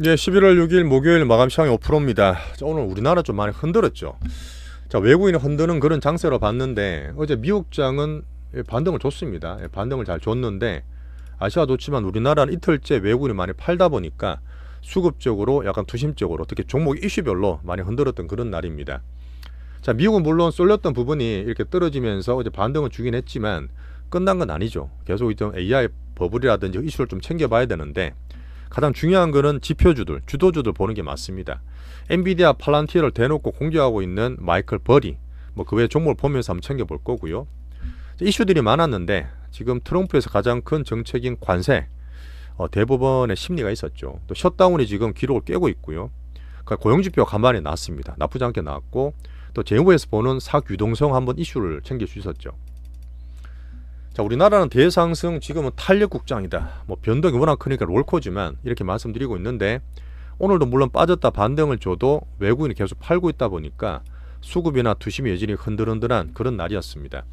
예, 11월 6일 목요일 마감 시황이 5%입니다. 자, 오늘 우리나라 좀 많이 흔들었죠. 자, 외국인이 흔드는 그런 장세로 봤는데 어제 미국장은 반등을 줬습니다. 반등을 잘 줬는데 아시아 좋지만 우리나라는 이틀째 외국인이 많이 팔다 보니까 수급적으로 약간 투심적으로 특히 종목 이슈별로 많이 흔들었던 그런 날입니다. 자, 미국은 물론 쏠렸던 부분이 이렇게 떨어지면서 어제 반등을 주긴 했지만 끝난 건 아니죠. 계속 좀 AI 버블이라든지 이슈를 좀 챙겨봐야 되는데 가장 중요한 거는 지표주들, 주도주들 보는 게 맞습니다. 엔비디아 팔란티어를 대놓고 공개하고 있는 마이클 버리, 뭐 그 외 종목을 보면서 한번 챙겨볼 거고요. 이슈들이 많았는데 지금 트럼프에서 가장 큰 정책인 관세, 대법원의 심리가 있었죠. 또 셧다운이 지금 기록을 깨고 있고요. 그러니까 고용지표가 간만에 나왔습니다. 나쁘지 않게 나왔고 또 재무부에서 보는 사규동성 한번 이슈를 챙길 수 있었죠. 자, 우리나라는 대상승 지금은 탄력 국장이다. 뭐 변동이 워낙 크니까 롤코지만 이렇게 말씀드리고 있는데 오늘도 물론 빠졌다 반등을 줘도 외국인이 계속 팔고 있다 보니까 수급이나 투심이 여전히 흔들흔들한 그런 날이었습니다.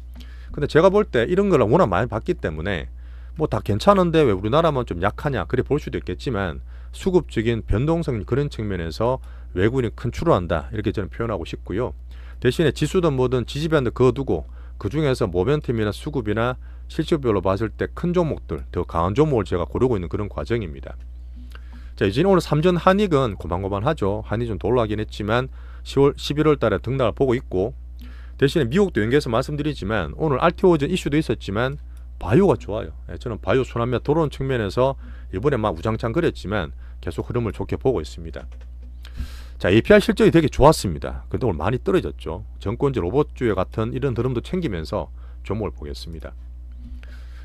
근데 제가 볼 때 이런 걸 워낙 많이 봤기 때문에 뭐 다 괜찮은데 왜 우리나라만 좀 약하냐 그래 볼 수도 있겠지만 수급적인 변동성 그런 측면에서 외국인이 큰 출루한다 이렇게 저는 표현하고 싶고요. 대신에 지수든 뭐든 지지밴드 그어두고 그 중에서 모멘텀이나 수급이나 실적별로 봤을 때 큰 종목들, 더 강한 종목을 제가 고르고 있는 그런 과정입니다. 자, 이제 오늘 삼전 한익은 고만고만하죠. 한익 좀 올라가긴 했지만 11월 달에 등락을 보고 있고 대신에 미국도 연계해서 말씀드리지만 오늘 RTO전 이슈도 있었지만 바이오가 좋아요. 저는 바이오 순환매 들어오는 측면에서 이번에 막 우장창 그랬지만 계속 흐름을 좋게 보고 있습니다. 자, API 실적이 되게 좋았습니다. 근데 오늘 많이 떨어졌죠. 정권제 로봇주에 같은 이런 흐름도 챙기면서 종목을 보겠습니다.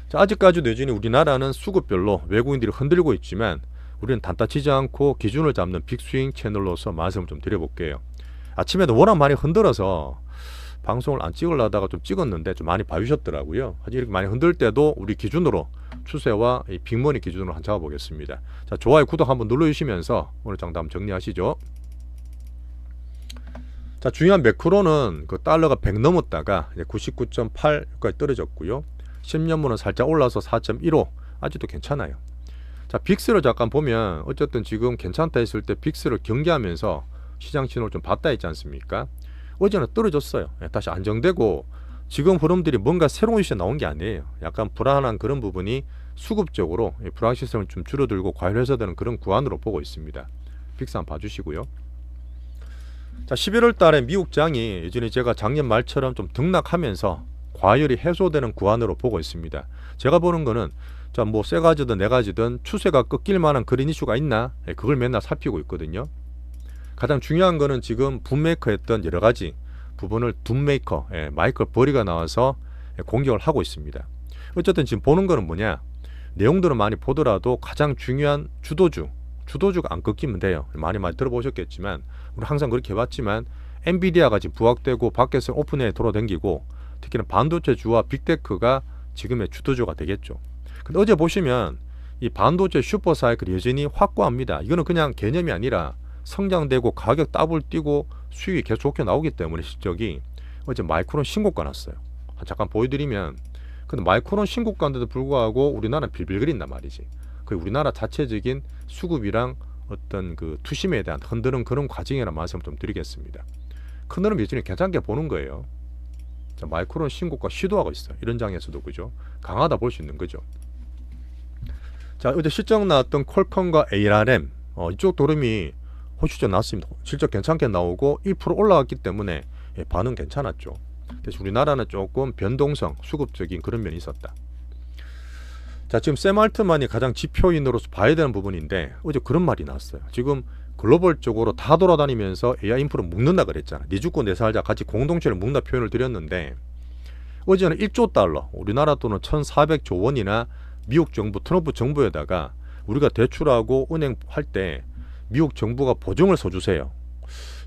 자, 아직까지도 여전히 우리나라는 수급별로 외국인들이 흔들고 있지만 우리는 단타치지 않고 기준을 잡는 빅스윙 채널로서 말씀을 좀 드려볼게요. 아침에도 워낙 많이 흔들어서 방송을 안 찍으려다가 좀 찍었는데 좀 많이 봐주셨더라고요. 하지만 이렇게 많이 흔들 때도 우리 기준으로 추세와 이 빅머니 기준으로 한번 잡아보겠습니다. 자, 좋아요, 구독 한번 눌러주시면서 오늘 장담 정리하시죠. 자, 중요한 매크로는 그 달러가 100 넘었다가 99.8까지 떨어졌고요. 10년물은 살짝 올라서 4.15 아직도 괜찮아요. 자, 빅스를 잠깐 보면 어쨌든 지금 괜찮다 했을 때 빅스를 경계하면서 시장 신호를 좀 봤다 했지 않습니까? 어제는 떨어졌어요. 다시 안정되고 지금 흐름들이 뭔가 새로운 이슈가 나온 게 아니에요. 약간 불안한 그런 부분이 수급적으로 불확실성을 좀 줄어들고 과열해서 되는 그런 구간으로 보고 있습니다. 빅스 한번 봐주시고요. 자, 11월 달에 미국장이 예전에 제가 작년 말처럼 좀 등락하면서 과열이 해소되는 구간으로 보고 있습니다. 제가 보는 거는 자, 뭐 세 가지든 네 가지든 추세가 꺾일 만한 그런 이슈가 있나? 그걸 맨날 살피고 있거든요. 가장 중요한 거는 지금 붐메이커 했던 여러 가지 부분을 둠메이커, 마이클 버리가 나와서 공격을 하고 있습니다. 어쨌든 지금 보는 거는 뭐냐? 내용들은 많이 보더라도 가장 중요한 주도주가 안 꺾이면 돼요. 많이 들어보셨겠지만 우리 항상 그렇게 해봤지만 엔비디아가 지금 부각되고 밖에서 오픈에 돌아다니고 특히나 반도체주와 빅테크가 지금의 주도주가 되겠죠. 근데 어제 보시면 이 반도체 슈퍼사이클이 여전히 확고합니다. 이거는 그냥 개념이 아니라 성장되고 가격 더블 뛰고 수익이 계속 좋게 나오기 때문에 실적이 어제 마이크론 신고가 났어요. 잠깐 보여드리면 근데 마이크론 신고가인데도 불구하고 우리나라는 빌빌거린단 말이지. 그 우리나라 자체적인 수급이랑 어떤 그 투심에 대한 흔드는 그런 과정이라는 말씀을 좀 드리겠습니다. 큰 흐름 여전히 괜찮게 보는 거예요. 자, 마이크론 신고가 시도하고 있어요. 이런 장에서도 그죠? 강하다 볼 수 있는 거죠. 자, 어제 실적 나왔던 퀄컴과 ARM 이쪽 도름이 호시적 나왔습니다. 실적 괜찮게 나오고 1% 올라왔기 때문에 반응 괜찮았죠. 그래서 우리나라는 조금 변동성, 수급적인 그런 면이 있었다. 자, 지금 샘 알트만이 가장 지표인으로서 봐야 되는 부분인데 어제 그런 말이 나왔어요. 지금 글로벌적으로 다 돌아다니면서 AI 인프를 묶는다 그랬잖아. 니 죽고 내 살자 같이 공동체를 묶는다 표현을 드렸는데 어제는 1조 달러, 우리나라 돈은 1,400조 원이나 미국 정부, 트럼프 정부에다가 우리가 대출하고 은행 할 때 미국 정부가 보증을 서주세요.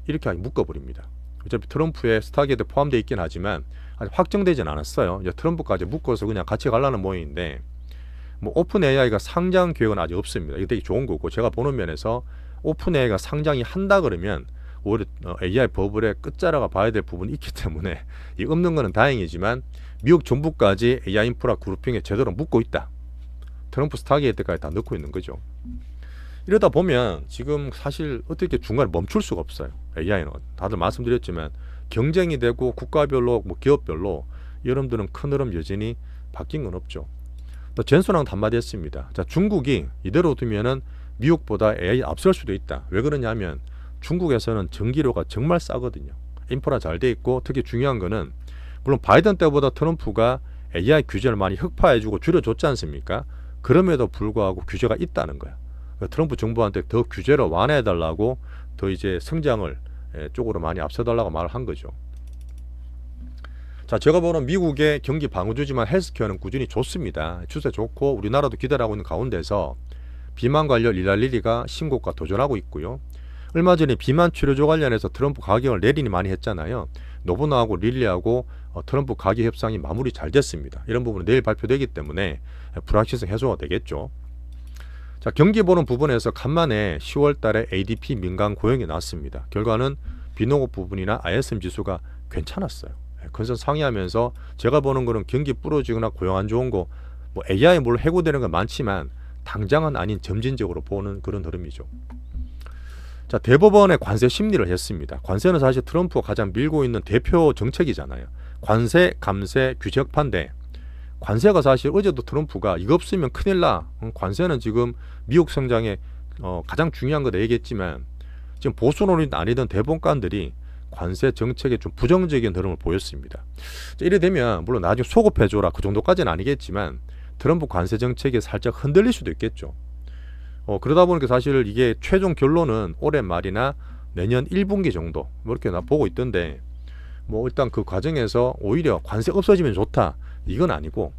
이렇게 묶어버립니다. 어차피 트럼프의 스타게이트 포함되어 있긴 하지만 아직 확정되진 않았어요. 이제 트럼프까지 묶어서 그냥 같이 가려는 모양인데 뭐 오픈 AI가 상장 계획은 아직 없습니다. 이게 되게 좋은 거고 제가 보는 면에서 오픈 AI가 상장이 한다 그러면 오히려 AI 버블의 끝자락을 봐야 될 부분이 있기 때문에 이 없는 거는 다행이지만 미국 정부까지 AI 인프라 그룹핑에 제대로 묶고 있다. 트럼프 스타게이트까지 다 넣고 있는 거죠. 이러다 보면 지금 사실 어떻게 중간에 멈출 수가 없어요. AI는 다들 말씀드렸지만 경쟁이 되고 국가별로 뭐 기업별로 여러분들은 큰 흐름 여전히 바뀐 건 없죠. 또 젠슨왕 한마디 했습니다. 자, 중국이 이대로 두면은 미국보다 AI 앞설 수도 있다. 왜 그러냐면 중국에서는 전기료가 정말 싸거든요. 인프라 잘 돼 있고 특히 중요한 거는 물론 바이든 때보다 트럼프가 AI 규제를 많이 흑파해주고 줄여줬지 않습니까? 그럼에도 불구하고 규제가 있다는 거야. 트럼프 정부한테 더 규제를 완화해달라고 더 이제 성장을 쪽으로 많이 앞서달라고 말을 한 거죠. 자, 제가 보는 미국의 경기 방어주지만 헬스케어는 꾸준히 좋습니다. 추세 좋고 우리나라도 기대하고 있는 가운데서 비만 관련 일랄리리가 신고가 도전하고 있고요. 얼마 전에 비만 치료조 관련해서 트럼프 가격을 내리니 많이 했잖아요. 노보나하고 릴리하고 트럼프 가격 협상이 마무리 잘 됐습니다. 이런 부분은 내일 발표되기 때문에 불확실성 해소가 되겠죠. 자, 경기 보는 부분에서 간만에 10월 달에 ADP 민간 고용이 나왔습니다. 결과는 비농업 부분이나 ISM 지수가 괜찮았어요. 컨센 상회하면서 제가 보는 거는 경기 부러지거나 고용 안 좋은 거 뭐 AI 뭘 해고되는 건 많지만 당장은 아닌 점진적으로 보는 그런 흐름이죠. 자, 대법원의 관세 심리를 했습니다. 관세는 사실 트럼프가 가장 밀고 있는 대표 정책이잖아요. 관세, 감세, 규제 혁파인데 관세가 사실 어제도 트럼프가 이거 없으면 큰일 나. 관세는 지금 미국 성장에 가장 중요한 거다 얘기했지만 지금 보수론이든 아니든 대법관들이 관세 정책에 좀 부정적인 흐름을 보였습니다. 자, 이래 되면 물론 나중에 소급해줘라 그 정도까지는 아니겠지만 트럼프 관세 정책이 살짝 흔들릴 수도 있겠죠. 그러다 보니까 사실 이게 최종 결론은 올해 말이나 내년 1분기 정도 뭐 이렇게 나 보고 있던데 뭐 일단 그 과정에서 오히려 관세 없어지면 좋다 이건 아니고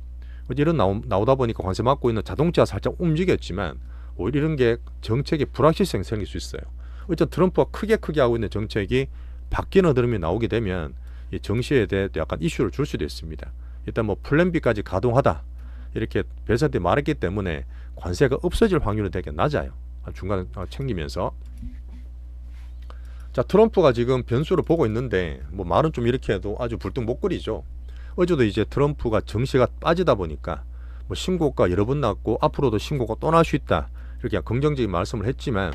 이런 나오다 보니까 관세 막고 있는 자동차 살짝 움직였지만 오히려 이런 게 정책의 불확실성이 생길 수 있어요. 어쨌든 트럼프가 크게 하고 있는 정책이 바뀌는 흐름이 나오게 되면 이 정시에 대해 약간 이슈를 줄 수도 있습니다. 일단 뭐 플랜 B까지 가동하다 이렇게 배석이 말했기 때문에 관세가 없어질 확률은 되게 낮아요. 중간에 챙기면서. 자, 트럼프가 지금 변수를 보고 있는데 뭐 말은 좀 이렇게 해도 아주 불뚝 못 끓이죠. 어제도 이제 트럼프가 정시가 빠지다 보니까 뭐 신고가 여러 번 났고 앞으로도 신고가 또 날 수 있다 이렇게 긍정적인 말씀을 했지만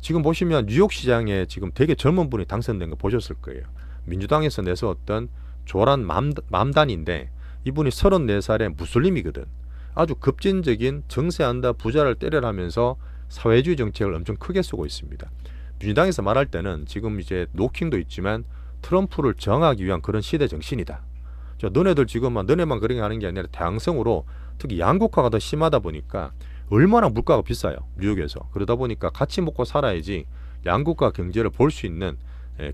지금 보시면 뉴욕 시장에 지금 되게 젊은 분이 당선된 거 보셨을 거예요. 민주당에서 내세웠던 조란 맘단인데 이분이 34살의 무슬림이거든. 아주 급진적인 정세한다 부자를 때려라면서 사회주의 정책을 엄청 크게 쓰고 있습니다. 민주당에서 말할 때는 지금 이제 노킹도 있지만 트럼프를 저항하기 위한 그런 시대 정신이다. 너네들 지금 너네만 그렇게 하는 게 아니라 다양성으로 특히 양극화가 더 심하다 보니까 얼마나 물가가 비싸요. 뉴욕에서. 그러다 보니까 같이 먹고 살아야지 양극화 경제를 볼 수 있는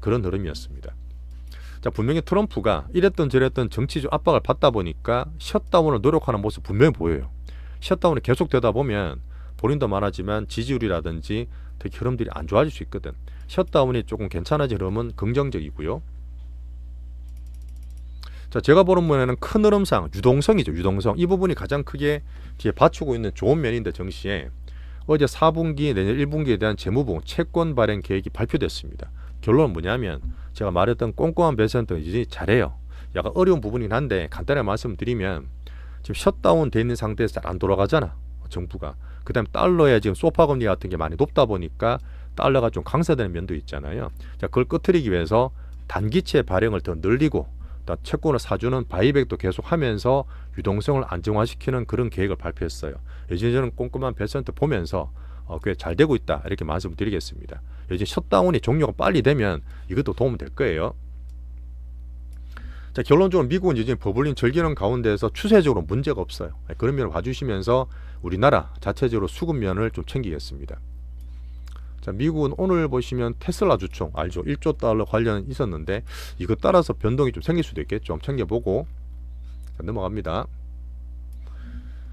그런 흐름이었습니다. 자, 분명히 트럼프가 이랬던 저랬던 정치적 압박을 받다 보니까 셧다운을 노력하는 모습 분명히 보여요. 셧다운이 계속되다 보면 본인도 말하지만 지지율이라든지 특히 흐름들이 안 좋아질 수 있거든. 셧다운이 조금 괜찮아질 흐름은 긍정적이고요. 자, 제가 보는 면에는 큰 흐름상 유동성이죠. 유동성. 이 부분이 가장 크게 뒤에 받치고 있는 좋은 면인데 정시에 어제 4분기 내년 1분기에 대한 재무부 채권 발행 계획이 발표됐습니다. 결론은 뭐냐면 제가 말했던 꼼꼼한 배선도 이제 잘해요. 약간 어려운 부분이긴 한데 간단하게 말씀드리면 지금 셧다운 돼 있는 상태에서 잘 안 돌아가잖아. 정부가. 그 다음에 달러에 지금 소파 금리 같은 게 많이 높다 보니까 달러가 좀 강세되는 면도 있잖아요. 자, 그걸 끄트리기 위해서 단기채 발행을 더 늘리고 채권을 사주는 바이백도 계속 하면서 유동성을 안정화시키는 그런 계획을 발표했어요. 예전에 저는 꼼꼼한 배선도 보면서 꽤 잘 되고 있다 이렇게 말씀드리겠습니다. 이제 셧다운이 종료가 빨리 되면 이것도 도움 될 거예요. 자, 결론적으로 미국은 이제 버블링 즐기는 가운데에서 추세적으로 문제가 없어요. 그런 면을 봐주시면서 우리나라 자체적으로 수급면을 좀 챙기겠습니다. 자, 미국은 오늘 보시면 테슬라 주총 알죠? 1조 달러 관련 있었는데 이것 따라서 변동이 좀 생길 수도 있겠죠. 좀 챙겨보고. 자, 넘어갑니다.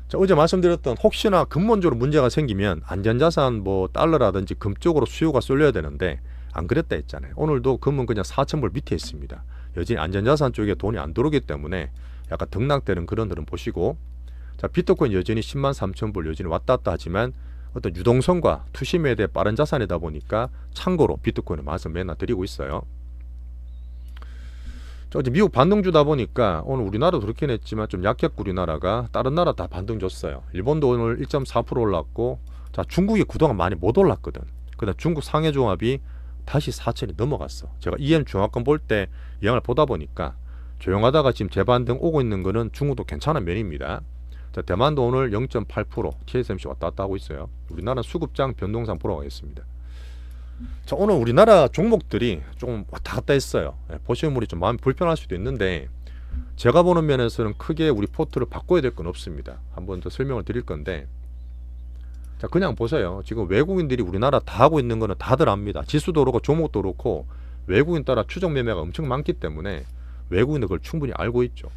자, 어제 말씀드렸던 혹시나 근본적으로 문제가 생기면 안전자산 뭐 달러라든지 금 쪽으로 수요가 쏠려야 되는데 안 그랬다 했잖아요. 오늘도 금은 그냥 4,000불 밑에 있습니다. 여전히 안전자산 쪽에 돈이 안 들어오기 때문에 약간 등락되는 그런 흐름 보시고, 자, 비트코인 여전히 103,000불 여전히 왔다 갔다 하지만 어떤 유동성과 투심에 대해 빠른 자산이다 보니까 참고로 비트코인을 말씀 맨날 드리고 있어요. 어제 미국 반등 주다 보니까 오늘 우리나라도 그렇긴 했지만 좀 약했고 우리나라가 다른 나라 다 반등 줬어요. 일본도 오늘 1.4% 올랐고, 자, 중국이 그동안 많이 못 올랐거든. 그다음 중국 상해종합이 다시 4천이 넘어갔어. 제가 EM 중화권 볼 때 영화를 보다 보니까 조용하다가 지금 재반등 오고 있는 거는 중국도 괜찮은 면입니다. 자, 대만도 오늘 0.8% TSMC 왔다 갔다 하고 있어요. 우리나라는 수급장 변동상 보러 가겠습니다. 자, 오늘 우리나라 종목들이 좀 왔다 갔다 했어요. 보시는 분이 좀 마음이 불편할 수도 있는데 제가 보는 면에서는 크게 우리 포트를 바꿔야 될 건 없습니다. 한번 더 설명을 드릴 건데, 자, 그냥 보세요. 지금 외국인들이 우리나라 다 하고 있는 거는 다들 압니다. 지수도 그렇고 종목도 그렇고 외국인 따라 추적 매매가 엄청 많기 때문에 외국인들 그걸 충분히 알고 있죠.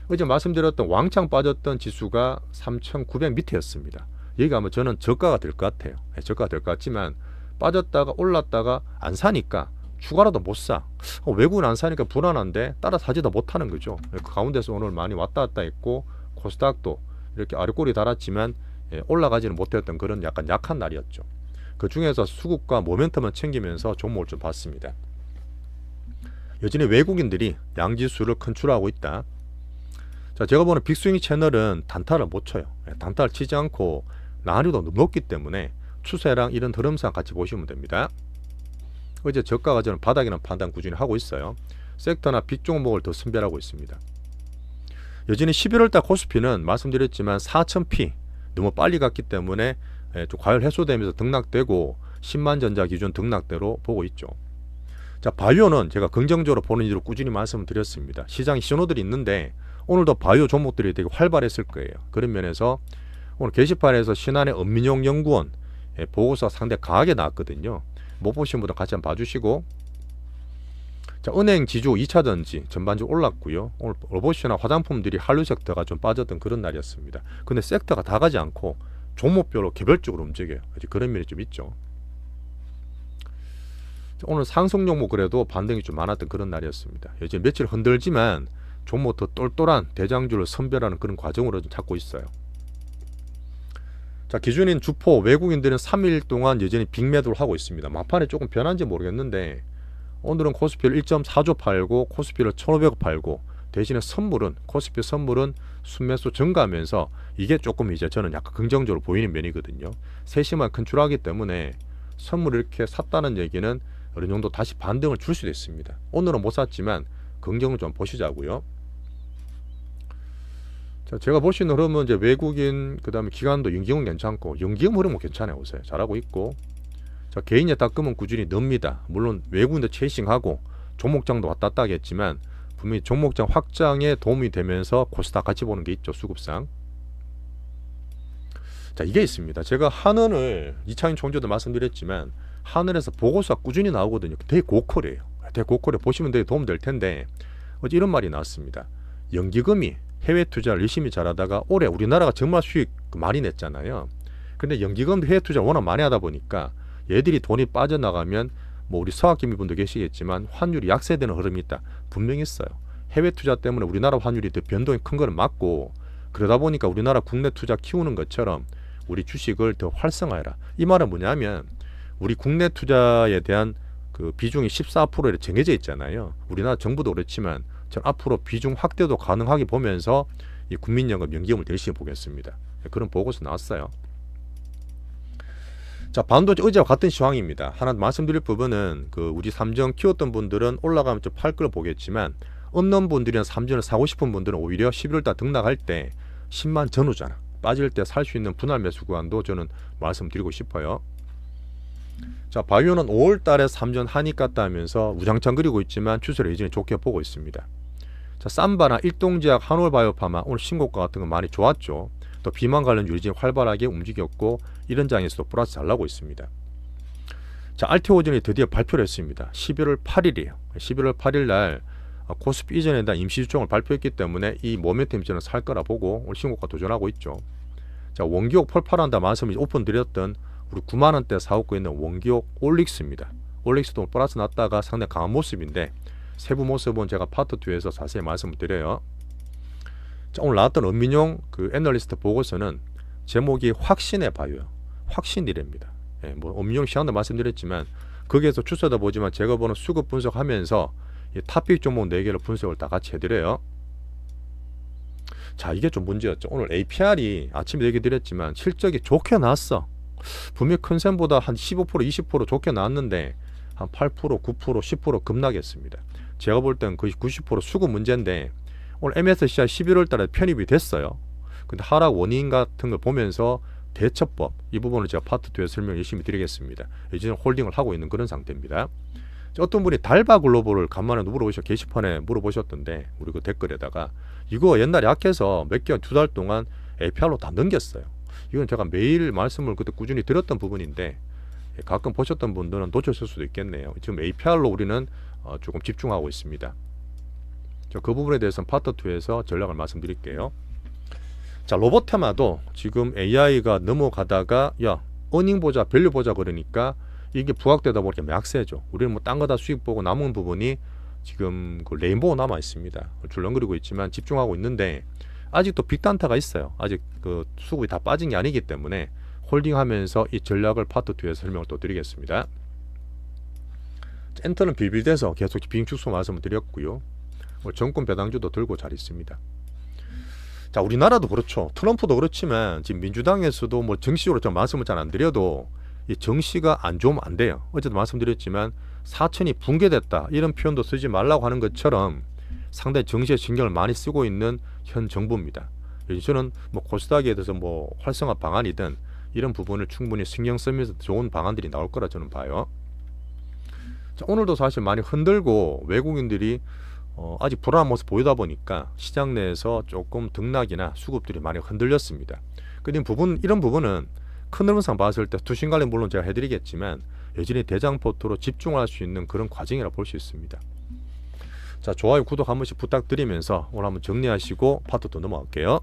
어제 말씀드렸던 왕창 빠졌던 지수가 3,900 밑에였습니다. 여기가 아마 저는 저가가 될 것 같아요. 저가가 될 것 같지만 빠졌다가 올랐다가 안 사니까 추가라도 못 사. 외국인 안 사니까 불안한데 따라 사지도 못하는 거죠. 그 가운데서 오늘 많이 왔다 갔다 했고 코스닥도 이렇게 아래꼬리 달았지만 올라가지는 못했던 그런 약간 약한 날이었죠. 그 중에서 수급과 모멘텀을 챙기면서 종목을 좀 봤습니다. 여전히 외국인들이 양지수를 컨트롤하고 있다. 자, 제가 보는 빅스윙 채널은 단타를 못 쳐요. 단타를 치지 않고 난이도 너무 높기 때문에 추세랑 이런 흐름상 같이 보시면 됩니다. 어제 저가가 저는 바닥이라는 판단 꾸준히 하고 있어요. 섹터나 빅 종목을 더 선별하고 있습니다. 여전히 11월달 코스피는 말씀드렸지만 4000P 너무 빨리 갔기 때문에 좀 과열 해소되면서 등락되고 10만 전자 기준 등락대로 보고 있죠. 자, 바이오는 제가 긍정적으로 보는 이유로 꾸준히 말씀을 드렸습니다. 시장에 신호들이 있는데 오늘도 바이오 종목들이 되게 활발했을 거예요. 그런 면에서 오늘 게시판에서 신한의 엄민용 연구원 보고서 상당히 강하게 나왔거든요. 못 보신 분들 같이 한번 봐주시고, 자, 은행 지주 2차전지 전반적으로 올랐고요. 오늘 로봇이나 화장품들이 한류 섹터가 좀 빠졌던 그런 날이었습니다. 근데 섹터가 다 가지 않고 종목별로 개별적으로 움직여요. 그런 면이 좀 있죠. 자, 오늘 상승 종목 그래도 반등이 좀 많았던 그런 날이었습니다. 요즘 며칠 흔들지만 종목 더 똘똘한 대장주를 선별하는 그런 과정으로 좀 잡고 있어요. 자, 기준인 주포 외국인들은 3일 동안 여전히 빅매도를 하고 있습니다. 막판에 조금 변한지 모르겠는데 오늘은 코스피를 1.4조 팔고 코스피를 1,500억 팔고 대신에 선물은 코스피 선물은 순매수 증가하면서 이게 조금 이제 저는 약간 긍정적으로 보이는 면이거든요. 세심한 컨트롤하기 때문에 선물을 이렇게 샀다는 얘기는 어느 정도 다시 반등을 줄 수도 있습니다. 오늘은 못 샀지만 긍정을 좀 보시자고요. 자, 제가 볼 수 있는 흐름은 이제 외국인 그다음에 기관도 연기금 괜찮고 연기금 흐름은 괜찮아요. 요새 잘하고 있고, 자, 개인의 닦음은 꾸준히 늡니다. 물론 외국인도 체이싱하고 종목장도 왔다 갔다 하겠지만 분명히 종목장 확장에 도움이 되면서 코스닥 같이 보는 게 있죠. 수급상. 자, 이게 있습니다. 제가 한은을 이창인 총재도 말씀드렸지만 한은에서 보고서가 꾸준히 나오거든요. 되게 고퀄이에요. 되게 고퀄에 보시면 되게 도움 될 텐데 어제 이런 말이 나왔습니다. 연기금이 해외 투자를 열심히 잘하다가 올해 우리나라가 정말 수익 많이 냈잖아요. 근데 연기금도 해외 투자를 워낙 많이 하다 보니까 얘들이 돈이 빠져나가면 뭐 우리 서학기미분도 계시겠지만 환율이 약세되는 흐름이 있다. 분명히 있어요. 해외 투자 때문에 우리나라 환율이 더 변동이 큰 거는 맞고, 그러다 보니까 우리나라 국내 투자 키우는 것처럼 우리 주식을 더 활성화해라. 이 말은 뭐냐면 우리 국내 투자에 대한 그 비중이 14%에 정해져 있잖아요. 우리나라 정부도 그렇지만 전 앞으로 비중 확대도 가능하게 보면서 이 국민연금 연기금을 열심히 보겠습니다. 그런 보고서 나왔어요. 자, 반도체 어제와 같은 시황입니다. 하나 말씀드릴 부분은 그 우리 삼정 키웠던 분들은 올라가면 좀 팔 걸 보겠지만 없는 분들이나 삼정을 사고 싶은 분들은 오히려 11월달 등락할 때 10만 전후잖아. 빠질 때 살 수 있는 분할 매수 구간도 저는 말씀드리고 싶어요. 자, 바이오는 5월달에 삼전 한익 갔다 하면서 우장창 그리고 있지만 추세를 여전히 좋게 보고 있습니다. 자, 삼바나 일동제약, 한올바이오파마 오늘 신고가 같은 거 많이 좋았죠. 또 비만 관련 유리진 활발하게 움직였고 이런 장에서도 플러스 잘 나고 있습니다. 자, 알테오전이 드디어 발표를 했습니다. 11월 8일이에요. 11월 8일 날 코스피 이전에 대한 임시주총을 발표했기 때문에 이 모멘텀 저는 살 거라 보고 오늘 신고가 도전하고 있죠. 자, 원기옥 폭발한다 말씀을 오픈 드렸던 우리 9만원대 사오고 있는 원기옥 올릭스입니다. 올릭스도 플러스 났다가 상당히 강한 모습인데 세부 모습은 제가 파트 2에서 자세히 말씀을 드려요. 자, 오늘 나왔던 엄민용 그 애널리스트 보고서는 제목이 확신의 바이오, 확신이랍니다. 뭐 엄민용 시간도 말씀드렸지만 거기에서 추세도 보지만 제가 보는 수급 분석하면서 이 탑픽 종목 4개를 분석을 다 같이 해드려요. 자, 이게 좀 문제였죠. 오늘 APR이 아침에 얘기 드렸지만 실적이 좋게 나왔어. 분명히 컨센보다 한 15% 20% 좋게 나왔는데 한 8% 9% 10% 급락했습니다. 제가 볼 땐 거의 90% 수급 문제인데 오늘 MSCI 11월 달에 편입이 됐어요. 근데 하락 원인 같은 걸 보면서 대처법 이 부분을 제가 파트 2에서 설명 열심히 드리겠습니다. 이제는 홀딩을 하고 있는 그런 상태입니다. 어떤 분이 달바 글로벌을 간만에 게시판에 물어보셨던데 우리 그 댓글에다가 이거 옛날에 약해서 몇 개월 2달 동안 APR로 다 넘겼어요. 이건 제가 매일 말씀을 그때 꾸준히 드렸던 부분인데 가끔 보셨던 분들은 놓쳤을 수도 있겠네요. 지금 APR로 우리는 조금 집중하고 있습니다. 그 부분에 대해서는 파트 2에서 전략을 말씀드릴게요. 자, 로봇테마도 지금 AI가 넘어가다가 야 어닝 보자 밸류 보자 그러니까 이게 부각되다 보니까 약세죠. 우리는 뭐 딴 거 다 수익 보고 남은 부분이 지금 그 레인보우 남아 있습니다. 줄렁거리고 있지만 집중하고 있는데 아직도 빅단타가 있어요. 아직 그 수급이 다 빠진 게 아니기 때문에 홀딩하면서 이 전략을 파트 2에서 설명을 또 드리겠습니다. 엔터는 빌빌대서 계속 빈축소 말씀을 드렸고요. 정권 배당주도 들고 잘 있습니다. 자, 우리나라도 그렇죠. 트럼프도 그렇지만 지금 민주당에서도 뭐 정식으로 좀 말씀을 잘 안 드려도 이 정시가 안 좋으면 안 돼요. 어제도 말씀드렸지만 사천이 붕괴됐다 이런 표현도 쓰지 말라고 하는 것처럼 상당히 정시에 신경을 많이 쓰고 있는 현 정부입니다. 저는 뭐 코스닥에 대해서 뭐 활성화 방안이든 이런 부분을 충분히 신경 쓰면서 좋은 방안들이 나올 거라 저는 봐요. 자, 오늘도 사실 많이 흔들고 외국인들이 아직 불안한 모습 보이다 보니까 시장 내에서 조금 등락이나 수급들이 많이 흔들렸습니다. 이런 부분은 큰 흐름상 봤을 때 투신 관리 물론 제가 해드리겠지만 여전히 대장포트로 집중할 수 있는 그런 과정이라 볼 수 있습니다. 자, 좋아요 구독 한 번씩 부탁드리면서 오늘 한번 정리하시고 파트 또 넘어갈게요.